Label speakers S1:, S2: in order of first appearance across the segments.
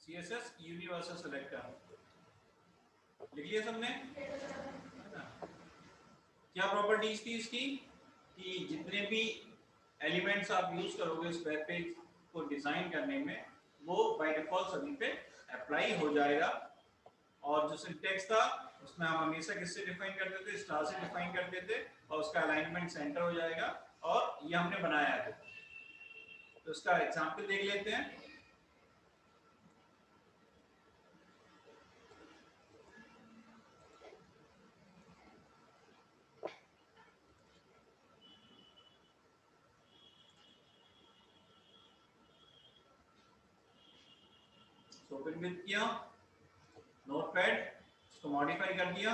S1: CSS universal selector लिख लिया सबने, क्या प्रॉपर्टीज थी इसकी कि जितने भी एलिमेंट्स आप यूज करोगे इस वेब पेज को डिजाइन करने में वो बाय डिफॉल्ट सभी पे अप्लाई हो जाएगा। और जो सिंटेक्स था उसमें हम हमेशा किससे डिफाइन करते थे, स्टार से डिफाइन करते थे और उसका अलाइनमेंट सेंटर हो जाएगा और ये हमने बनाया है। तो इसका एग्जांपल देख लेते हैं। ओपन विद किया नोटपैड, इसको मॉडिफाई कर दिया,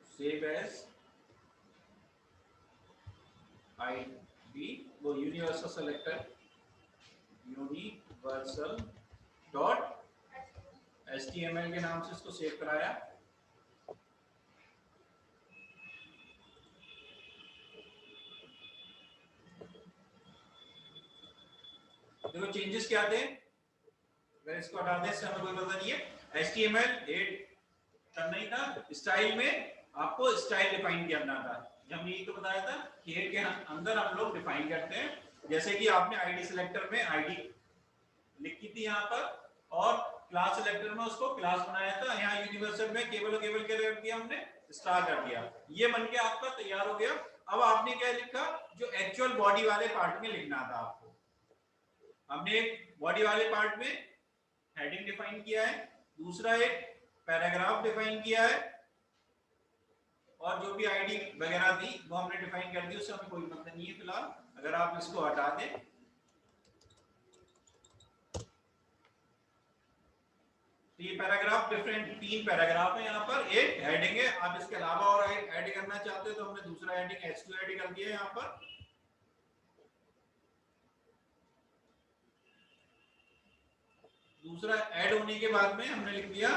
S1: सेव एज आईडी, वो universal selector universal dot HTML के नाम से इसको सेव कराया। देखो चेंजेस क्या थे, अगर इसको हटा दें इससे हमें कोई पता नहीं है। HTML हेड करना ही था, स्टाइल में आपको स्टाइल डिफाइन करना था। हमने ये तो बताया था कि हेड के अंदर हम लोग डिफाइन करते हैं, जैसे कि आपने आईडी सिलेक्टर में आईडी लिखी थी यहाँ पर और क्लास सिलेक्टर में उसको क्लास बनाया था, यहाँ यूनिवर्सल में केवल और केवल क्या कर दिया हमने, स्टार कर दिया। ये बन के आपका तैयार हो गया। अब आपने क्या लिखा, जो एक्चुअल बॉडी वाले पार्ट में लिखना था आपको, हमने एक बॉडी वाले पार्ट में हेडिंग डिफाइन किया है, दूसरा एक पैराग्राफ डिफाइन किया है और जो भी आईडी वगैरह थी वो हमने डिफाइन कर दी, उससे हमें कोई मतलब नहीं है फिलहाल। अगर आप इसको हटा दें तो ये पैराग्राफ डिफरेंट 3 पैराग्राफ है, यहाँ पर एक हेडिंग है। आप इसके अलावा और ऐड करना चाहते हो तो हमने दूसरा हेडिंग H2 ऐड कर दिया है यहाँ पर। दूसरा ऐड होने के बाद में हमने लिख दिया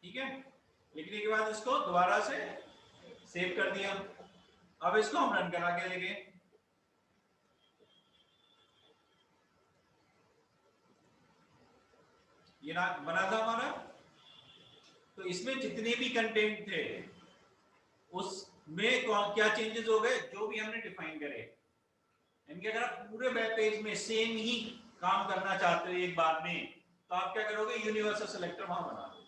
S1: ठीक है, लिखने के बाद इसको दोबारा से सेव कर दिया। अब इसको हम रन करा के देखें। ये ना बना था हमारा, तो इसमें जितने भी कंटेंट थे उसमें क्या चेंजेस हो गए, जो भी हमने डिफाइन करे। इनके अगर आप पूरे वेब पेज में सेम ही काम करना चाहते हो एक बार में, तो आप क्या करोगे, यूनिवर्सल सिलेक्टर वहां बना दो।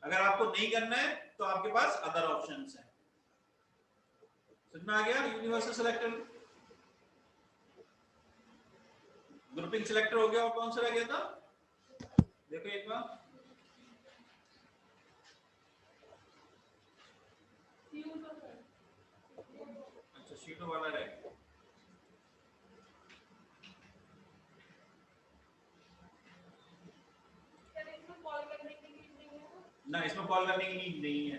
S1: अगर आपको नहीं करना है तो आपके पास अदर ऑप्शंस हैं। समझ में आ गया? यूनिवर्सल सिलेक्टर, ग्रुपिंग सिलेक्टर हो गया, और कौन सा रह गया था देखो एक बार। अच्छा शीटों वाला रह गया। ना इसमें कॉल करने की नीड नहीं है,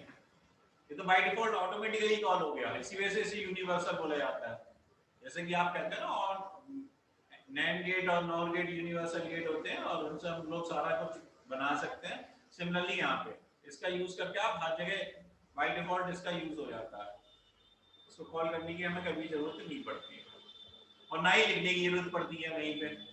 S1: ये तो बाय डिफॉल्ट ऑटोमेटिकली कॉल हो गया, इसी वजह से इसे यूनिवर्सल बोला जाता है। जैसे कि आप कहते हैं ना, और नैंड गेट और नॉर गेट यूनिवर्सल गेट होते हैं और उनसे हम लोग सारा कुछ बना सकते हैं। सिमिलरली यहाँ पे इसका यूज करके आप हर जगह बाय डिफॉल्ट इसका यूज हो जाता है, इसको कॉल करने की हमें कभी जरूरत नहीं पड़ती है और ना ही लिखने की जरूरत पड़ती है कहीं पे।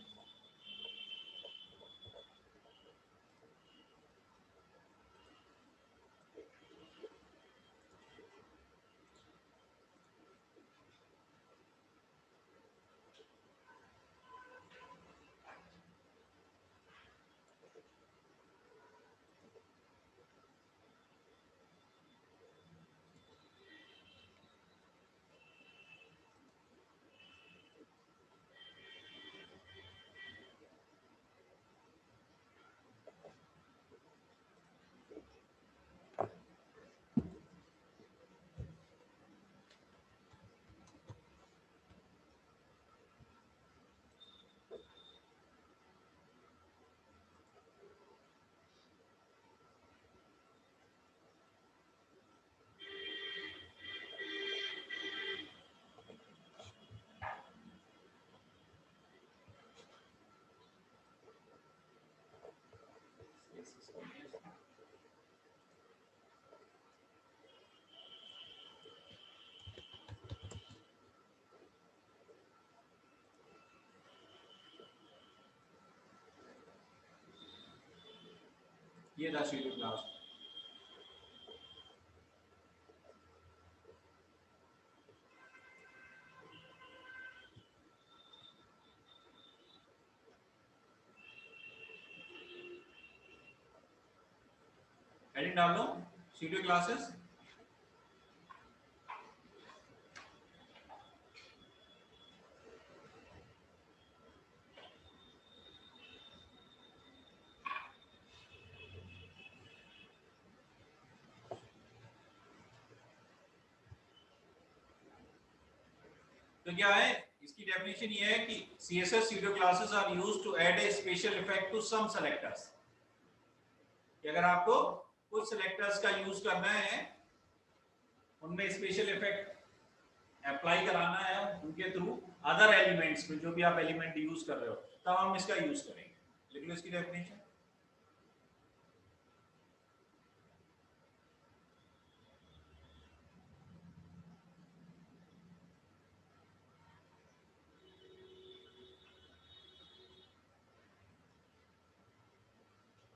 S1: ये था सीडो क्लास। हेडिंग डाल दो सीडो क्लासेस। तो क्या है इसकी डेफिनेशन ये है कि CSS pseudo classes are used to add a special effect to some selectors। कि अगर आपको कुछ सेलेक्टर्स का यूज करना है, उनमें स्पेशल इफेक्ट अप्लाई कराना है उनके थ्रू अदर एलिमेंट्स में, जो भी आप एलिमेंट यूज कर रहे हो, तब हम इसका यूज करेंगे। लिख लो इसकी डेफिनेशन।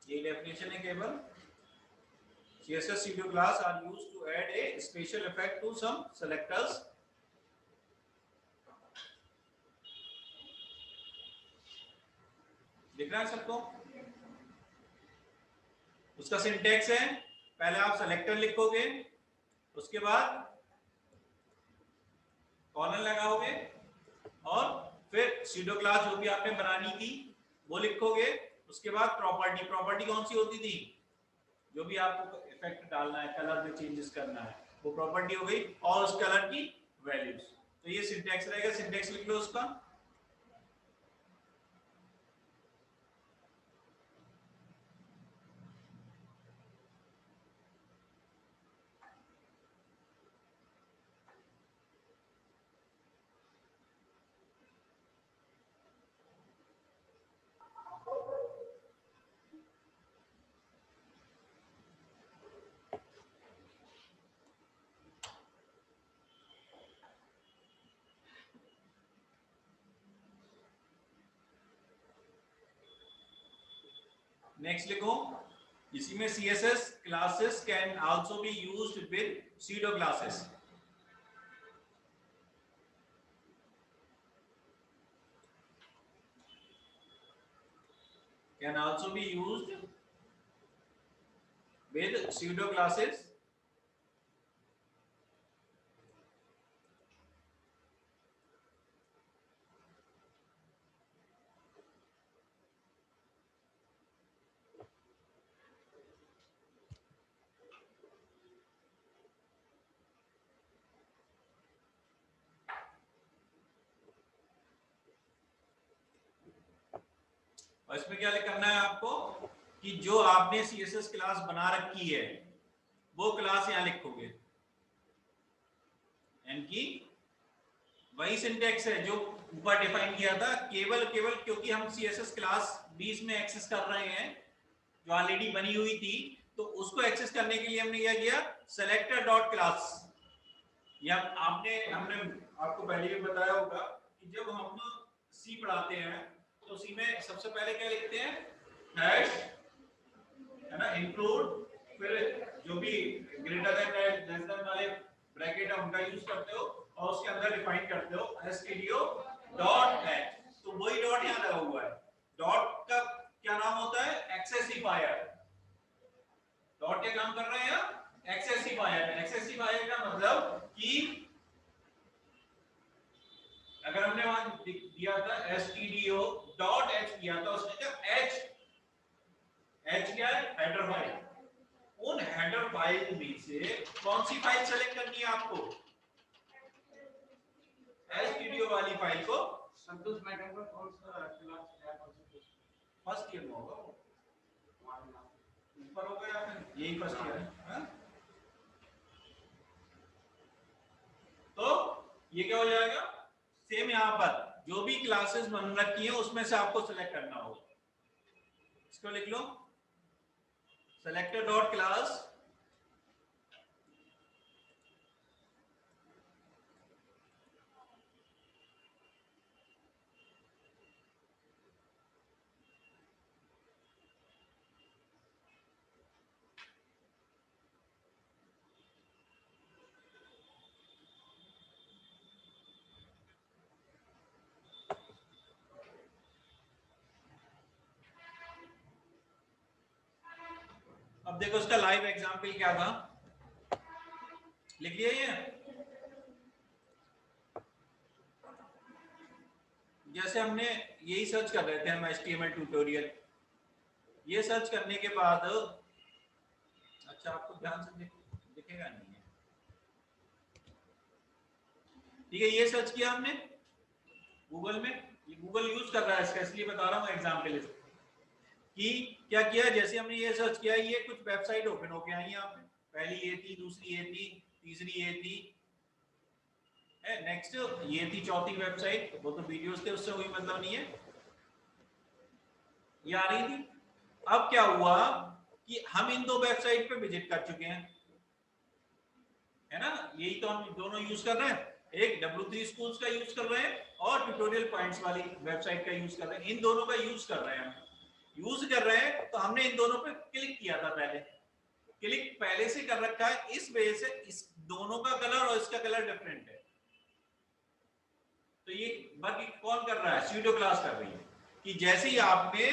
S1: ये डेफिनेशन है केवल CSS pseudo class are used to add a special effect to some selectors। दिख रहा है सबको? उसका सिंटेक्स है, पहले आप सेलेक्टर लिखोगे, उसके बाद कॉलन लगाओगे और फिर pseudo क्लास जो भी आपने बनानी थी वो लिखोगे। उसके बाद प्रॉपर्टी, प्रॉपर्टी कौन सी होती थी, जो भी आपको इफेक्ट डालना है, कलर में चेंजेस करना है, वो प्रॉपर्टी हो गई, और उस कलर की वैल्यूज। तो ये सिंटेक्स रहेगा, सिंटेक्स लिख लो उसका। नेक्स्ट लिखो, इसी में CSS classes can also be used with pseudo classes। can also be used with pseudo classes। और इसमें क्या करना है आपको कि जो आपने CSS क्लास बना रखी है वो क्लास यहां लिखोगे, यानी वही सिंटेक्स है जो ऊपर डिफाइन किया था, केवल क्योंकि हम CSS क्लास 20 में एक्सेस कर रहे हैं जो ऑलरेडी बनी हुई थी, तो उसको एक्सेस करने के लिए हमने क्या किया, सेलेक्टर डॉट क्लास। या हमने आपको पहले भी बताया होगा कि जब हम सी पढ़ाते हैं तो सी में सबसे पहले क्या लिखते हैं, हैश, है ना, इंक्लूड, फिर जो भी ग्रेटर देन लेस देन वाले ब्रैकेट है उनका यूज करते हो, और उसके अंदर डिफाइन करते हो stdio डॉट h। तो वही डॉट यहां लगा हुआ है। डॉट का क्या नाम होता है, एक्सेसिफायर। डॉट क्या काम कर रहे हैं, एक्सेसिफायर। एक्सेसिफायर का मतलब कि अगर हमने वहां दिया था stdio डॉट h दिया था, उसने क्या h क्या है, हेडर फाइल। उन हेडर फाइल में से कौन सी फाइल सेलेक्ट करनी है आपको, stdio वाली फाइल को। संतोष मैडम का कौन सा क्लास है, फर्स्ट ईयर में होगा, ऊपर हो गया, यही फर्स्ट ईयर है। तो ये क्या हो जाएगा, सेम यहां पर जो भी क्लासेस बन रखी है उसमें से आपको सिलेक्ट करना होगा। इसको लिख लो, सेलेक्टर डॉट क्लास अब देखो इसका लाइव एग्जाम्पल क्या था, लिख लिया ये। जैसे हमने यही सर्च कर रहे थे हम HTML ट्यूटोरियल, ये सर्च करने के बाद, अच्छा आपको ध्यान से दिखेगा नहीं है, ठीक है, ये सर्च किया हमने गूगल में, ये गूगल यूज कर रहा है इसका, इसलिए बता रहा हूँ एग्जाम्पल कि क्या किया। जैसे हमने ये सर्च किया, ये कुछ वेबसाइट ओपन होके आई यहाँ पे, पहली ये थी, दूसरी ये थी, तीसरी ये थी, नेक्स्ट ये थी चौथी वेबसाइट, वो तो वीडियोस थे उससे कोई मतलब नहीं है, ये आ रही थी। अब क्या हुआ कि हम इन दो वेबसाइट पे विजिट कर चुके हैं, है ना, यही तो हम दोनों यूज कर रहे हैं, एक W3 स्कूल्स का यूज कर रहे हैं और ट्यूटोरियल पॉइंट्स वाली वेबसाइट का यूज कर रहे हैं, इन दोनों का यूज कर रहे हैं, यूज कर रहे हैं। तो हमने इन दोनों पे क्लिक किया था, पहले क्लिक पहले से कर रखा है, इस वजह से इस दोनों का कलर और इसका कलर डिफरेंट है। तो ये वर्क कौन कर रहा है, स्यूडो क्लास कर रही है कि जैसे ही आपने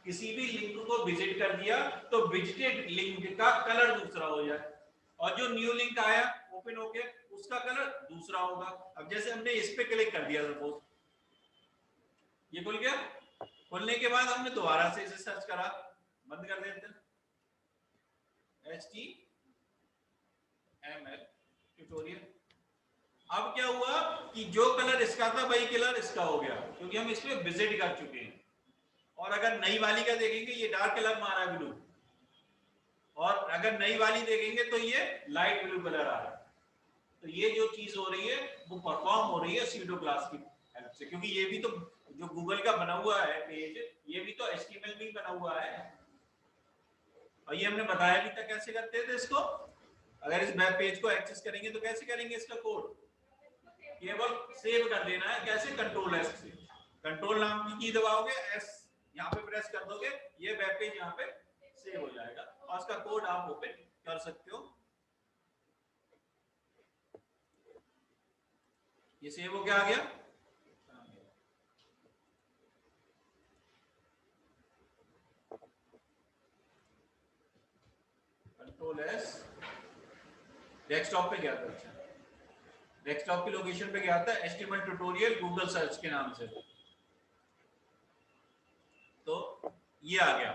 S1: किसी भी लिंक को विजिट कर दिया तो विजिटेड लिंक का कलर दूसरा हो जाए, और जो न्यू लिंक आया ओपन होके उसका कलर दूसरा होगा। अब जैसे हमने इस पे क्लिक कर दिया, सपोज ये खुल गया, खुलने के बाद हमने दोबारा से इसे सर्च करा, बंद कर देते हैं, HTML ट्यूटोरियल। अब क्या हुआ कि जो कलर इसका था वही कलर इसका हो गया, क्योंकि हम इस पे विजिट कर चुके हैं। और अगर नई वाली का देखेंगे, ये डार्क कलर मारा है ब्लू, और अगर नई वाली देखेंगे तो ये लाइट ब्लू कलर आ रहा है। तो ये जो चीज हो रही है वो परफॉर्म हो रही है स्यूडो क्लास की हेल्प से, क्योंकि ये भी तो जो गूगल का बना हुआ है पेज, ये भी तो HTML में बना हुआ है, और ये हमने बताया भी था कैसे करते थे इसको। अगर इस वेब पेज को एक्सेस करेंगे तो कैसे करेंगे, इसका कोड केवल सेव कर देना है, कैसे, कंट्रोल S से, कंट्रोल नाम की दबाओगे, S यहाँ पे प्रेस कर दोगे, ये वेब पेज यहाँ पे सेव हो जाएगा और उसका कोड आप ओपन कर सकते हो। ये सेव हो गया, आ गया, कंट्रोल S, डेस्कटॉप पे गया था, अच्छा डेस्कटॉप की लोकेशन पे गया था, HTML ट्यूटोरियल गूगल सर्च के नाम से, तो ये आ गया।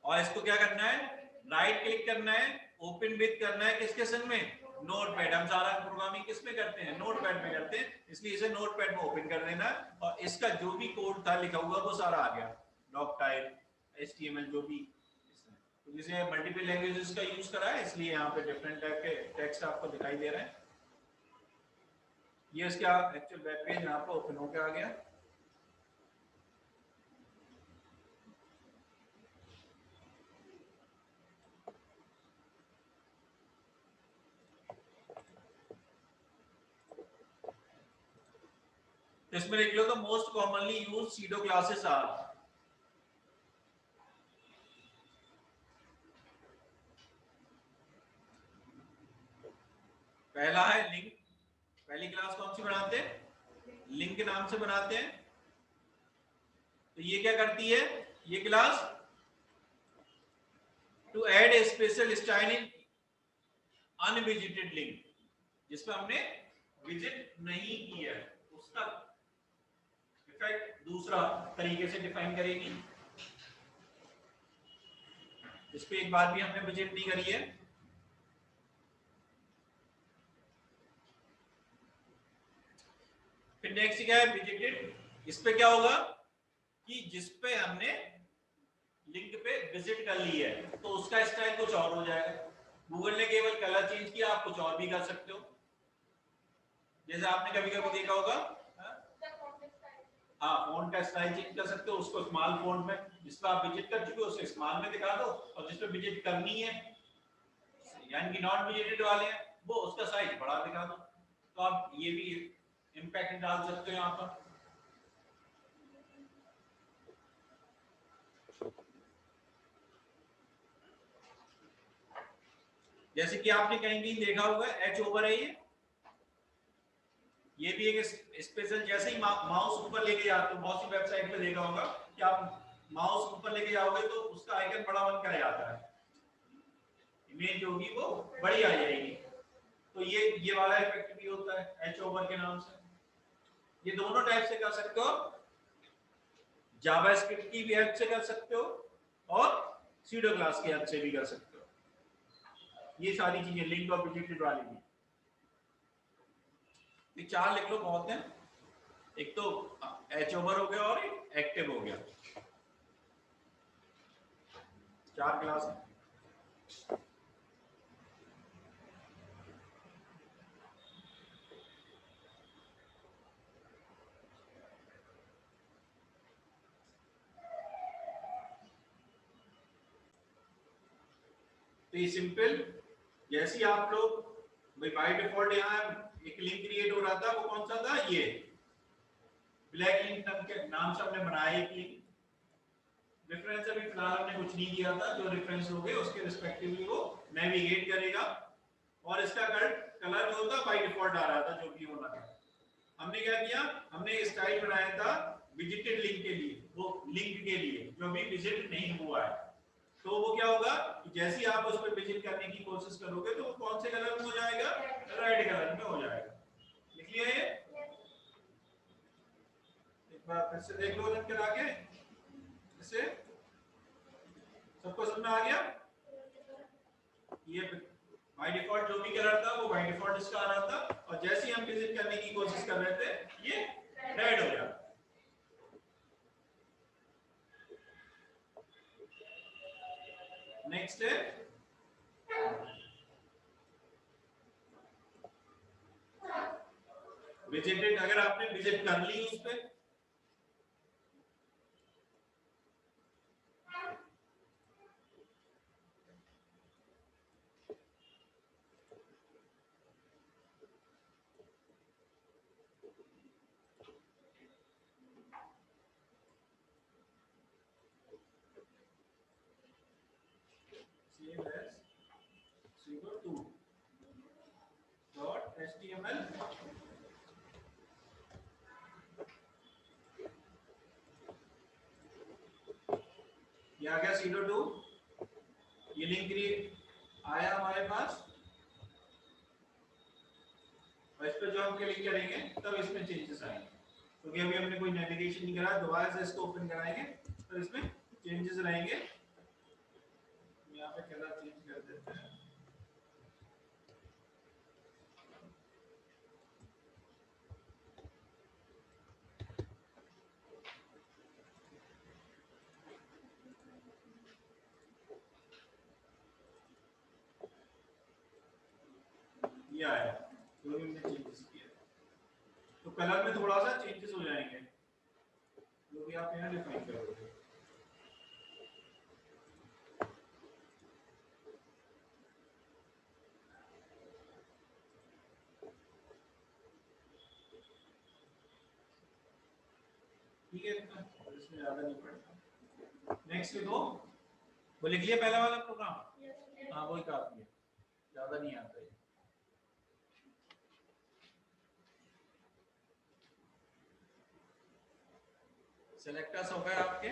S1: और इसको क्या करना है, राइट क्लिक करना है, ओपन विद करना है, किसके संग में, नोटपैड। हम सारा प्रोग्रामिंग किस में करते हैं, नोटपैड में करते हैं, इसलिए इसे नोटपैड में ओपन कर देना, और इसका जो भी कोड था लिखा हुआ वो सारा आ गया, डॉक टाइप HTML जो भी, तो जिसे मल्टीपल लैंग्वेजेस का यूज करा है इसलिए यहाँ पे डिफरेंट टाइप के टेक्स्ट आपको दिखाई दे रहे हैं। ये इसका एक्चुअल वेब पेज यहाँ पे ओपन होकर आ गया। इसमें लिख लो, तो most commonly use pseudo classes are, पहला है लिंक, पहली क्लास कौन सी बनाते हैं, लिंक के नाम से बनाते हैं। तो ये क्या करती है, ये class to add a special style in unvisited link, जिसपे हमने विजिट नहीं किया है उसका इफेक्ट दूसरा तरीके से डिफाइन करेगी, इस पे एक बार भी हमने विजिट नहीं करी है। फिर नेक्स्ट क्या है, विजिटेड, इस पे क्या होगा कि जिस पे हमने लिंक पे विजिट कर ली है तो उसका स्टाइल कुछ और हो जाएगा। गूगल ने केवल कलर चेंज किया, आप कुछ और भी कर सकते हो, जैसे आपने कभी कभी देखा होगा, हाँ फोन का स्टाइल चेंज कर सकते हो, उसको स्मॉल फोन में, जिस पर आप विजिट कर चुके हो उसे स्मॉल में दिखा दो, और जिस पे विजिट करनी है यानी कि नॉन विजिटेड वाले हैं वो उसका साइज बड़ा दिखा दो। तो आप ये भी इम्पैक्ट डाल सकते हो यहाँ पर। जैसे कि आपने कहीं भी देखा होगा H ओवर है, ये भी एक स्पेशल, जैसे ही माउस ऊपर लेके जाते हो, बहुत सी वेबसाइट पे देखा होगा कि आप माउस ऊपर लेके जाओगे तो उसका आइकन बड़ा बन कर आता है, इमेज जो होगी वो बड़ी आ जाएगी। तो ये वाला इफेक्ट भी होता है एच ओवर के नाम से। ये दोनों टाइप से कर सकते हो, जावास्क्रिप्ट की भी हेल्प से कर सकते हो और सीडो क्लास की हेल्प से भी कर सकते हो। ये सारी चीजें लिंक और विजिटेड वाली भी। ये चार लिख लो बहुत है। एक तो एच ओवर हो गया और एक एक्टिव हो गया, चार क्लास है। तो ये सिंपल, जैसे ही आप लोग बाय डिफॉल्ट यहाँ एक लिंक क्रिएट हो रहा था, वो कौन सा था, ये ब्लैक लिंक नाम से हमने बनाया एक लिंक। रेफरेंस अभी फिलहाल हमने कुछ नहीं किया था, जो रेफरेंस हो गए उसके रिस्पेक्टिवली वो नेविगेट करेगा। और इसका कलर जो था बाय डिफॉल्ट आ रहा था, जो भी होना था। हमने क्या किया, हमने स्टाइल बनाया था विजिटेड लिंक के लिए, वो लिंक के लिए जो अभी विजिट नहीं हुआ है। तो वो क्या होगा कि जैसे ही आप उस पर विजिट करने की कोशिश करोगे तो वो कौन से कलर में हो जाएगा, रेड कलर में हो जाएगा। लिख लिया ये, एक बार फिर से देख लो रन करा के, इसे सबको समझ में आ गया। ये बाय डिफॉल्ट जो भी कलर था वो बाय डिफॉल्ट इसका आ रहा था, और जैसे ही हम विजिट करने की कोशिश कर रहे थे ये रेड हो गया। नेक्स्ट है विजिटेड। अगर आपने विजिट कर ली उस पे, save as co2.html, ये आ गया co2। ये लिंक आया हमारे पास, और इस पर जो हम क्लिक करेंगे तब इसमें चेंजेस आएंगे, क्योंकि अभी हमने कोई नेविगेशन नहीं करा। दोबारा से इसको ओपन कराएंगे तो इसमें चेंजेस रहेंगे। यहाँ पे कलर चेंज कर देते हैं। ये आया, जो भी हमने चेंजेस किया, तो कलर में थोड़ा सा चेंजेस हो जाएंगे, जो भी आप यहाँ डिफाइन करोगे। ठीक है, इसमें ज्यादा नहीं पड़ता। नेक्स्ट देखो, वो लिख लिया पहला वाला प्रोग्राम। हाँ वही काफी है, ज्यादा नहीं आता है। सेलेक्टर्स हो गए आपके।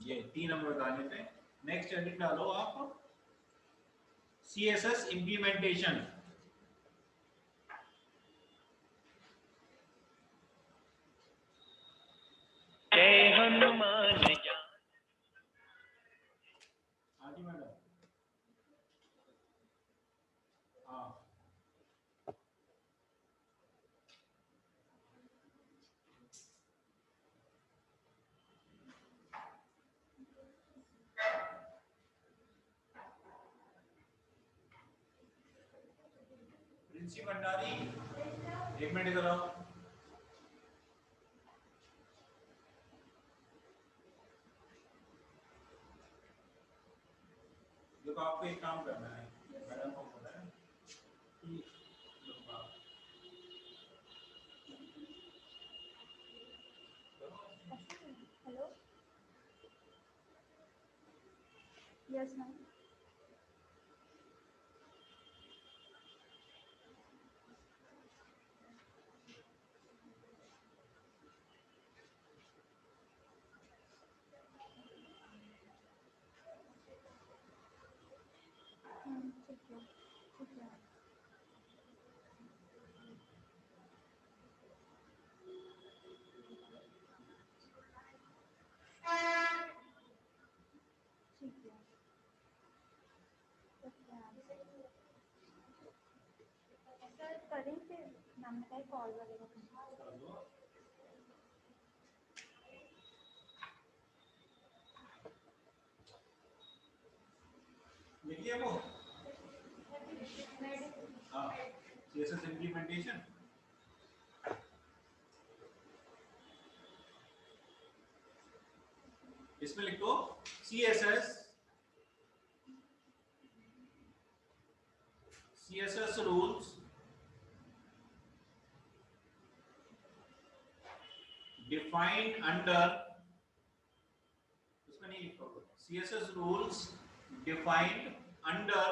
S1: ये 3 नंबर बताने थे, नेक्स्ट हेडिंग डालो आप, CSS इम्प्लीमेंटेशन।
S2: जय हनुमान ज्ञान।
S1: हाँ जी मैडम। हाँ प्रिंसी भंडारी, एक मिनट इधर आओ। देखो आपको एक काम करना है, मैडम को बोला है कि
S3: हेलो, यस मैम। ठीक है, ठीक है। ठीक है, सर करें फिर मैम ने कहा कॉल वगैरह।
S1: लिखिए वो, हाँ CSS इम्प्लीमेंटेशन। इसमें लिखो CSS rules defined under, उसमें नहीं लिखो, CSS rules defined under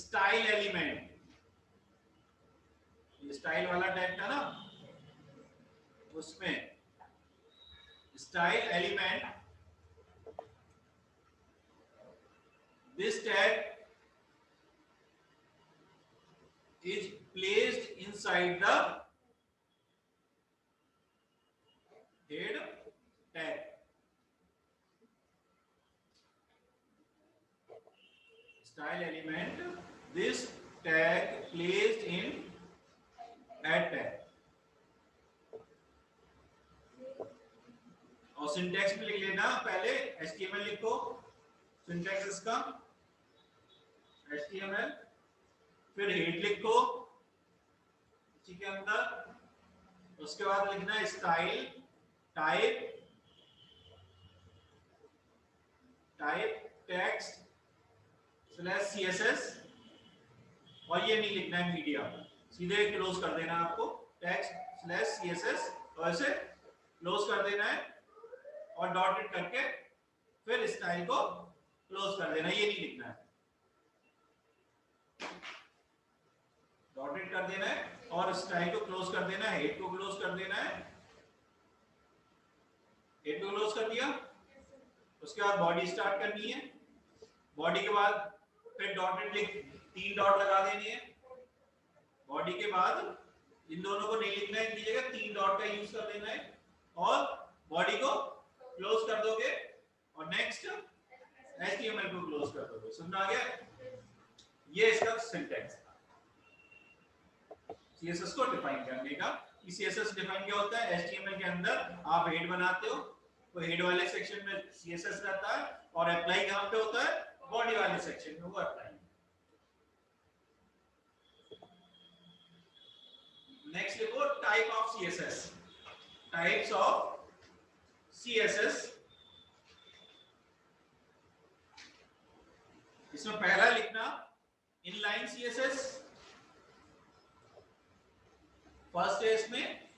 S1: style element। Style वाला टैग था ना, उसमें style element, this tag is placed inside the head tag। Style element, this tag placed in head tag। और सिंटैक्स में लिख लेना, पहले HTML लिखो, सिंटैक्स इसका HTML, फिर हेड लिखो इसी के अंदर, उसके बाद लिखना स्टाइल टाइप टेक्स्ट /CSS, और ये नहीं लिखना है मीडिया, सीधे क्लोज कर देना आपको, टेक्स्ट/CSS और ऐसे क्लोज कर देना है और डॉटेड करके फिर स्टाइल को क्लोज कर देना, ये नहीं लिखना है, डॉटेड कर देना है और स्टाइल को क्लोज कर देना है, हेड को क्लोज कर देना है, हेड को क्लोज कर दिया, उसके बाद बॉडी स्टार्ट करनी है, बॉडी के बाद फिर डॉटेड लिख 3 डॉट लगा देने हैं, बॉडी के बाद इन दोनों को नहीं लिखना है, इनकी जगह 3 डॉट का यूज कर देना है और बॉडी को क्लोज कर दोगे और नेक्स्ट HTML को क्लोज कर दोगे। समझ आ गया? ये इसका सिंटैक्स था CSS को डिफाइन करने का। CSS डिफाइन क्या होता है? HTML के अंदर आप हेड बनाते हो तो हेड वाले सेक्शन में CSS रहता है और अप्लाई कहां पे होता है? बॉडी वाले सेक्शन में वो अप्लाई। नेक्स्ट देखो type of CSS, types of CSS। इसमें पहला लिखना इनलाइन CSS, फर्स्ट है इसमें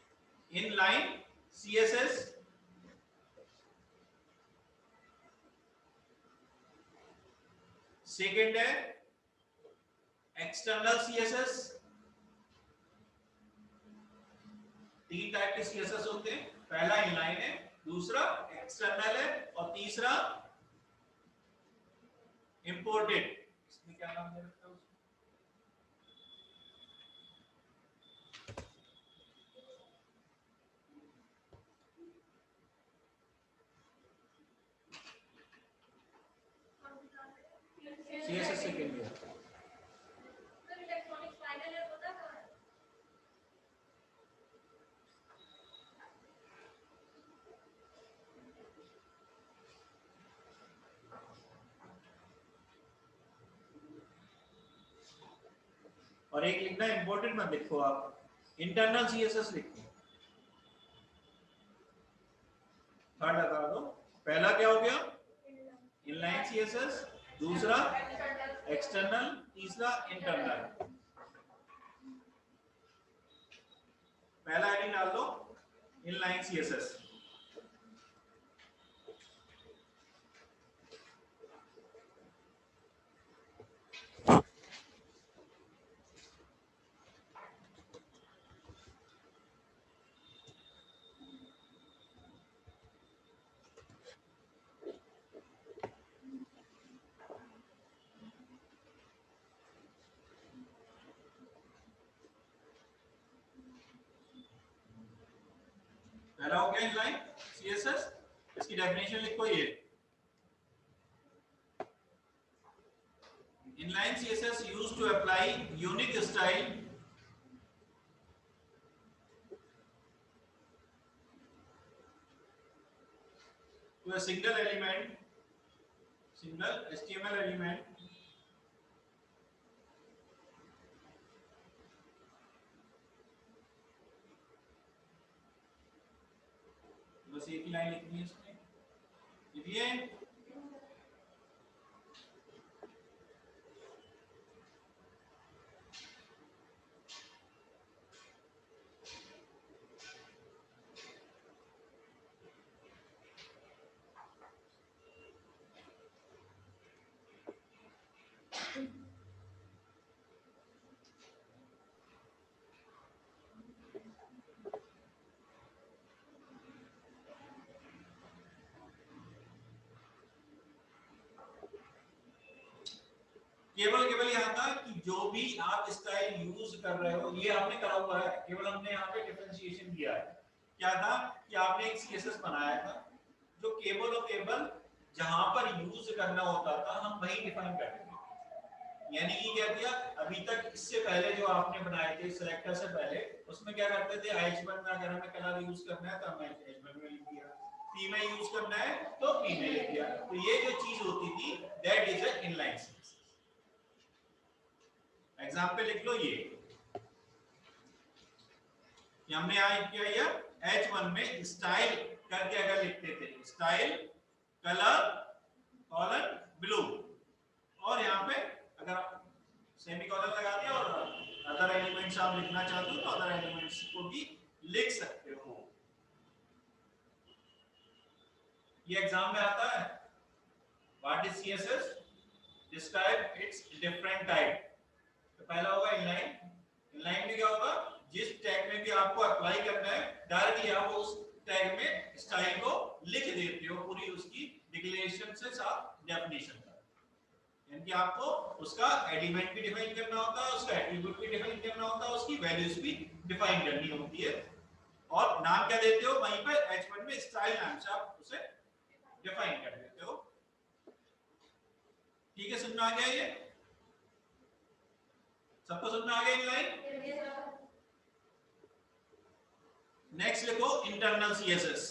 S1: इनलाइन CSS, सेकेंड है एक्सटर्नल CSS, 3 टाइप के CSS होते हैं, पहला इनलाइन है, दूसरा एक्सटर्नल है और तीसरा इंपोर्टेड, इसमें क्या नाम दे रखा है उसको? CSS second year. और एक लिखना इंपोर्टेंट मत लिखो आप, इंटरनल सीएसएस लिखो। थर्ड लगा दो। पहला क्या हो गया? इनलाइन सीएसएस, दूसरा एक्सटर्नल, तीसरा इंटरनल। पहला हेडिंग डाल दो इनलाइन सीएसएस। पहला हो गया इनलाइन सीएसएस, इसकी डेफिनेशन लिखो ये। Inline CSS used to apply unique style to a single element, single HTML element बस एक ही लाइन लिखनी है इसमें, लिखिए। केवल यहाँ था कि जो भी आप स्टाइल यूज कर रहे हो, ये आपने करा हुआ है, केवल हमने यहाँ पे डिफरेंशिएशन किया है। क्या था कि आपने एक सीएसएस बनाया था जो केवल और केवल जहां पर यूज करना होता था हम वही डिफाइन करते थे। यानी कि क्या किया, अभी तक इससे पहले जो आपने बनाए थे सिलेक्टर से पहले, उसमें क्या करते थे, H1 में अगर हमें कलर यूज करना है तो हमने H1 में लिख दिया, P में यूज करना है तो P में लिख दिया। तो ये जो चीज होती थी that is a inline CSS. Example लिख लो ये हमने यहाँ किया H1 में स्टाइल करके अगर लिखते थे, स्टाइल कलर कॉलन ब्लू, और यहाँ पे अगर सेमीकोलन लगा दिया और अदर एलिमेंट्स आप लिखना चाहते हो तो अदर एलिमेंट्स को भी लिख सकते हो। ये एग्जाम में आता है। What is CSS? Describe it's different type. तो पहला होगा इनलाइन। इनलाइन में क्या होगा, जिस टैग में भी आपको अप्लाई करना है डायरेक्टली आप उस टैग में स्टाइल को लिख देते हो, पूरी उसकी डिक्लेरेशन से साथ डेफिनेशन तक। यानी कि आपको उसका एलिमेंट भी डिफाइन करना होता है, उसका एट्रिब्यूट भी डिफाइन करना होता है, उसकी वैल्यूज भी डिफाइन करनी होती है, और नाम क्या देते हो वहीं पर H1 में स्टाइल नाम से आप उसे डिफाइन कर देते हो। ठीक है, समझ में आ गया? ये सबको समझ में आ गया इनलाइन? नेक्स्ट लिखो इंटरनल सीएसएस।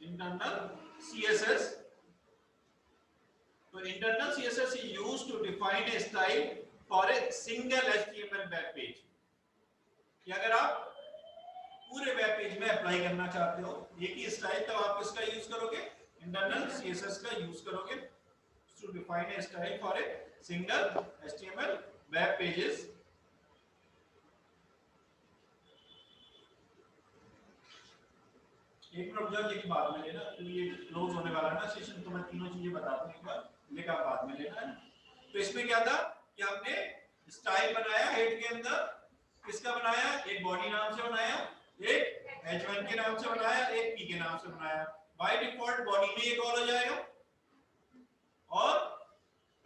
S1: इंटरनल सीएसएस, तो internal CSS is used to define a style for a single HTML web page. कि अगर आप पूरे वेब पेज में अप्लाई करना चाहते हो एक ही स्टाइल, तो आप किसका यूज करोगे? इंटरनल सीएसएस का यूज करोगे to define a style for a single HTML web pages। एक मिनट जब लेकिन बाद में लेना, तो ये क्लोज होने वाला है ना सेशन, तो मैं तीनों चीजें बताता हूं एक बार, लेकिन आप बाद में लेना है। तो इसमें क्या था कि हमने स्टाइल बनाया हेड के अंदर, किसका बनाया? एक बॉडी नाम से बनाया, एक H1 के नाम से बनाया, एक P के नाम से बनाया। बाय डिफॉल्ट बॉडी में ये कॉल हो जाएगा और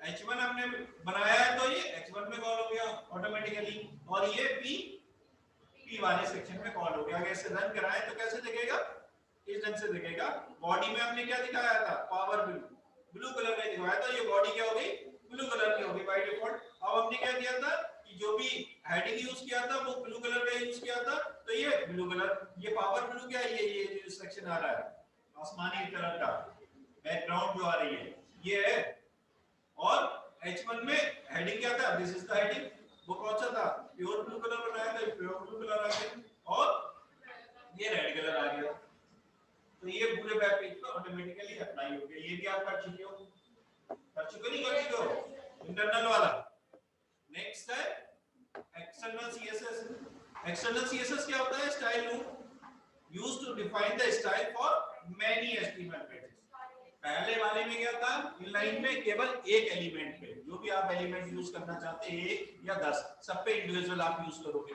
S1: H1 हमने बनाया है तो ये H1 में कॉल हो गया ऑटोमेटिकली, और ये P वाले सेक्शन में कॉल हो गया। अगर इसे रन कराएं तो कैसे दिखेगा, इस ढंग से दिखेगा। बॉडी में हमने क्या दिखाया था, पावर ब्लू कलर में दिखाया था, ये बॉडी क्या हो गई, ब्लू कलर की हो गई बाय डिफॉल्ट। अब हमने क्या किया था कि जो भी हेडिंग यूज किया था वो ब्लू कलर का यूज किया था, तो ये ब्लू कलर, ये पावर ब्लू क्या है, ये जो सेक्शन आ रहा है आसमानी कलर का बैकग्राउंड जो आ रही है ये है। और H1 में हेडिंग क्या था, दिस इज द हेडिंग, वो कौन सा था, प्योर ब्लू कलर बनाया था, प्योर ब्लू कलर आ गया और ये रेड कलर आ गया। तो ये पूरे वेब पेज पे ऑटोमेटिकली अप्लाई हो गया। ये भी आप कर चुके हो, कर चुके नहीं कर चुके हो इंटरनल वाला। नेक्स्ट है एक्सटर्नल सीएसएस। एक्सटर्नल सीएसएस क्या होता है, style loop used to define the style for many HTML pages. पहले वाले में क्या था, इनलाइन में केवल एक एलिमेंट पे, जो भी आप एलिमेंट यूज करना चाहते हैं 1 या 10 सब पे इंडिविजुअल आप यूज करोगे।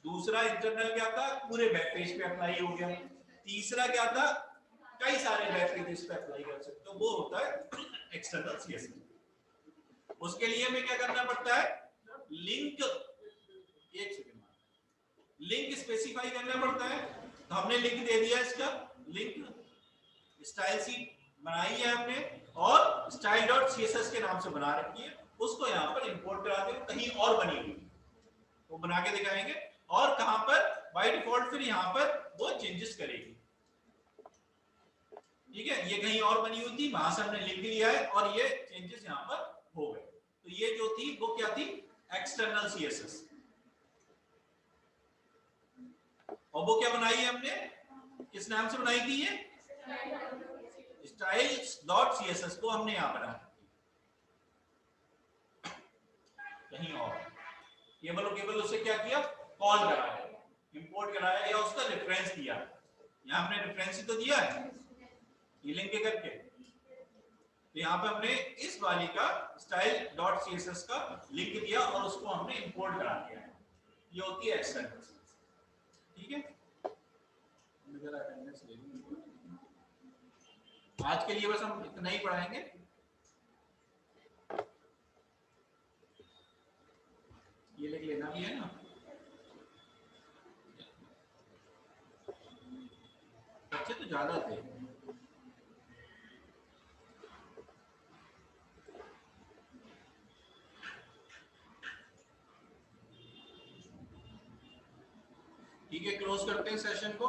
S1: दूसरा इंटरनल क्या था, पूरे वेब पेज पे अप्लाई हो गया। तीसरा क्या था, कई सारे वेब पेजेस पे अप्लाई कर सकते हो, वो होता है एक्सटर्नल सीएसएस। उसके लिए हमें क्या करना पड़ता है, लिंक, एक सेकंड, लिंक स्पेसिफाई करना पड़ता है। तो हमने लिंक दे दिया, इसका लिंक स्टाइल शीट बनाई है हमने और style.css के नाम से बना रखी है, उसको यहाँ पर इंपोर्ट कराते हैं, कहीं और बनी हुई वो बना के दिखाएंगे, और कहां पर बाय डिफॉल्ट फिर यहाँ पर वो चेंजेस करेगी। ठीक है, ये कहीं और बनी हुई थी, वहां से हमने लिख लिया है और ये चेंजेस यहाँ पर हो गए। तो ये जो थी वो क्या थी, एक्सटर्नल सीएसएस। और वो क्या बनाई है हमने, किस नाम से बनाई थी, ये styles.css को हमने यहां बना कहीं और केवल और केवल उसे क्या किया, कॉल कराया, इंपोर्ट कराया या उसका रेफरेंस दिया। यहां हमने रेफरेंस ही तो दिया है ये लिंक करके। तो यहाँ पे हमने इस वाली का style.css का लिंक दिया और उसको हमने इंपोर्ट करा दिया है। ये होती है एक्सटर्नल। ठीक है, आज के लिए बस हम इतना ही पढ़ाएंगे। ये लिख लेना भी है ना, बच्चे तो ज्यादा थे। ठीक है, क्लोज करते हैं सेशन को।